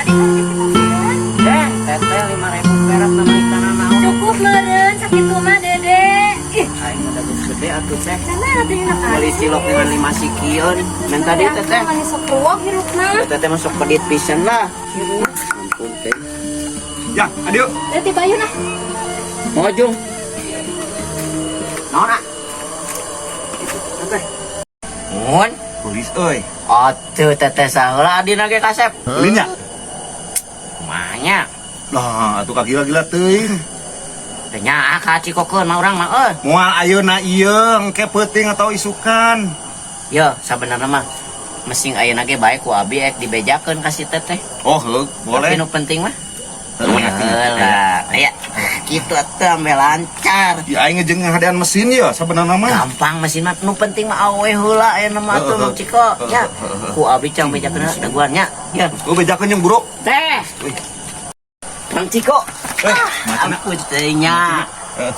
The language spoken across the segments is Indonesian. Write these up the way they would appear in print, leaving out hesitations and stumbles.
Tadi kan kita teteh 5.000 perak nama ikan naon. cukup meren sakit mah dede. Ih, Aing udah gede atuh teh. sana ada yang nak Beli cilok dengan 5 sikion. Men tadi teteh. Manis sok ruwak hirupna. Teteh masuk pedit pisan lah. Ampun teh. Ya, adio. Teh bayu nah. Mojung. Naon ah? Teteh. Mun. Tulis euy. Atuh teteh saheula adina ge kasep. Tulisnya. Kumanya. Nah, atuh kagila-gila teuing. Teh nyaa ka cikokeun mah urang mah Moal ayeuna ieu engke peuting atau isukan. Yo, sabenerna mah mesing ayeuna ge bae ku abi ek dibejakeun ka si teteh. Oh, heug, boleh. Tapi nu penting mah Heula. aya kitu atuh ambe lancar. Ya aing jeung ngahadean mesin ya sabenerna mah. Gampang mesin mah nu penting mah awe heula ayeuna mah atuh Mang Ciko nya. Ku abi cang bejakeun daguan nya. Ya. Ku bejakeun jeung bro. Teh. Mang Ciko. Ampun teh nya.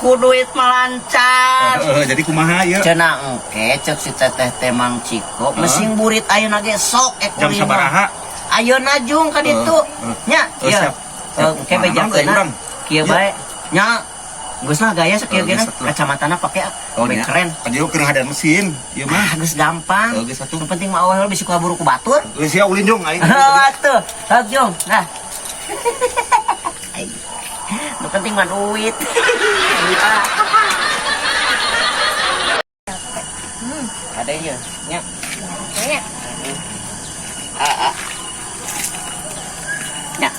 Ku duit mah lancar. Jadi kumaha ieu? Cenah engke cek si teteh teh Mang Ciko mesin burit ayeuna ge sok ek Jam sabaraha? Ayeuna jung ka ditu. Nya, ieu. Siap. Engke bejakeunna kieu bae. Nya, geus lah gaya sakieu ge kacamatana pake nya. keren. Adio keur ngahadean mesin. Ieu mah. Geus gampang. Geus atuh. Nu penting mah awal bisi kaburu ku batur. Geus ya ulin jong aing. Atuh, sok jung. Nah. Nu penting mah duit. Ada ieu, nya. Nya. Nya.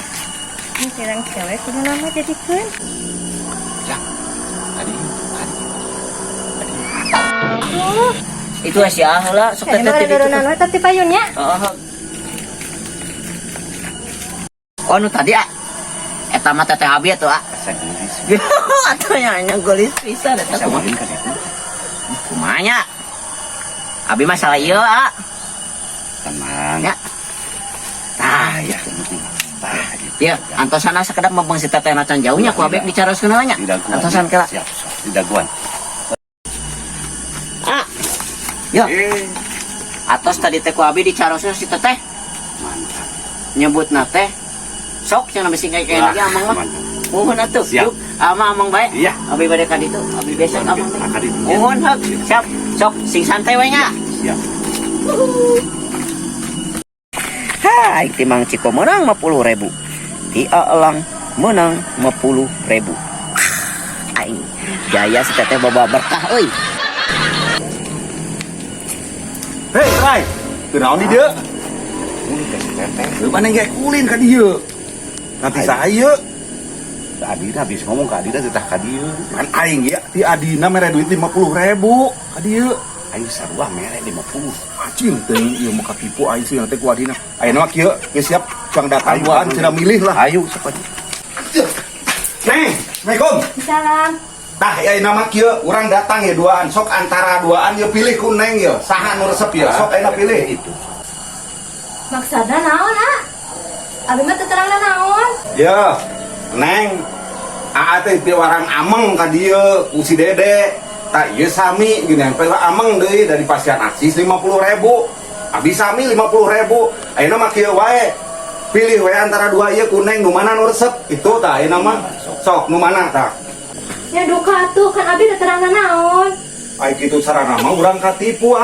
Ini serang cewek kudu nama jadikeun. Ya. Tadi. Tuh, Itu si heula sok ini mah teteh ada dodonan we teh payun nya. Oh, nu tadi eta mah teteh abi atuh atuh nya gelis pisan eta kumaha. Kumanya? Abi mah salah ieu Tenang. nya. Tah, ya. Ya, antosana sakedap mabeng si teteh macan jauhnya ku abi dicaroskeun nya. Antosan kela. Siap, di daguan. Ah. Yo. Atos tadi teh ku abi dicaroskeun si teteh. Mantap. Nyebutna teh sok cenah bisi kayak lagi amang mah. Mohon atuh. Siap. Yuk, amang bae. Iya. Abi bade ka ditu, abi besok amang. Ka ditu. Mohon hak. Siap. Sok sing santai we nya. Siap. Hai, ti Mang Ciko menang 50.000. Ti Aelang menang 50.000. Aing gaya si teteh bawa berkah euy. Hei, Trai. Teu naon di dieu? Teu mana ge kulin ka dieu. Nanti saya Adina habis ngomong ke Adina tetah ka dieu. kan aing ya ti Adina mere duit 50.000 ka dieu. Aing sarua mere 50. Acing teuing ieu mah katipu aing sih teh ku Adina. Ayeuna mah kieu geus siap cang datang Ayo, duaan ayo. cenah milih lah. Ayo cepat. Neng, Assalamualaikum. Salam. Tah ayeuna mah kieu urang datang ya duaan sok antara duaan ye pilih ku Neng ye. Saha nu resep ye sok ayeuna pilih. Itu. Maksudna naon, ah? Abi mah teu terangna naon? Ya, Neng, teh ti warang ameng ka dieu ku si Dede. Tak ieu sami gini nempel ameng deui dari pasien aksis 50.000. Abi sami 50.000. Ayeuna mah kieu wae. Pilih wae antara dua ieu ku Neng nu mana nu resep. Itu tah ayeuna mah. Sok nu mana tah? Ya duka tuh kan abi teu terangna naon. Ai kitu sarana mah urang katipu,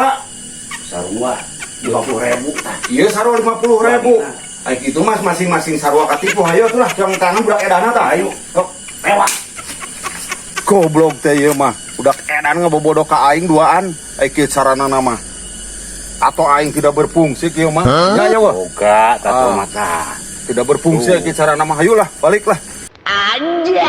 Sarua 50.000 tah. Ieu sarua 50.000. Ai kitu mas masing-masing sarua katipu hayo tuh lah jang tangan budak edana tah ayo. Sok lewat. Goblok teh ieu mah. Udah edan ngebobodoh ka aing duaan. Ai kieu carana mah. Atau aing tidak berfungsi kieu mah. Ya ya wah. Boga tato mata. Tidak berfungsi kieu carana mah. Hayu lah, baliklah. Anjay.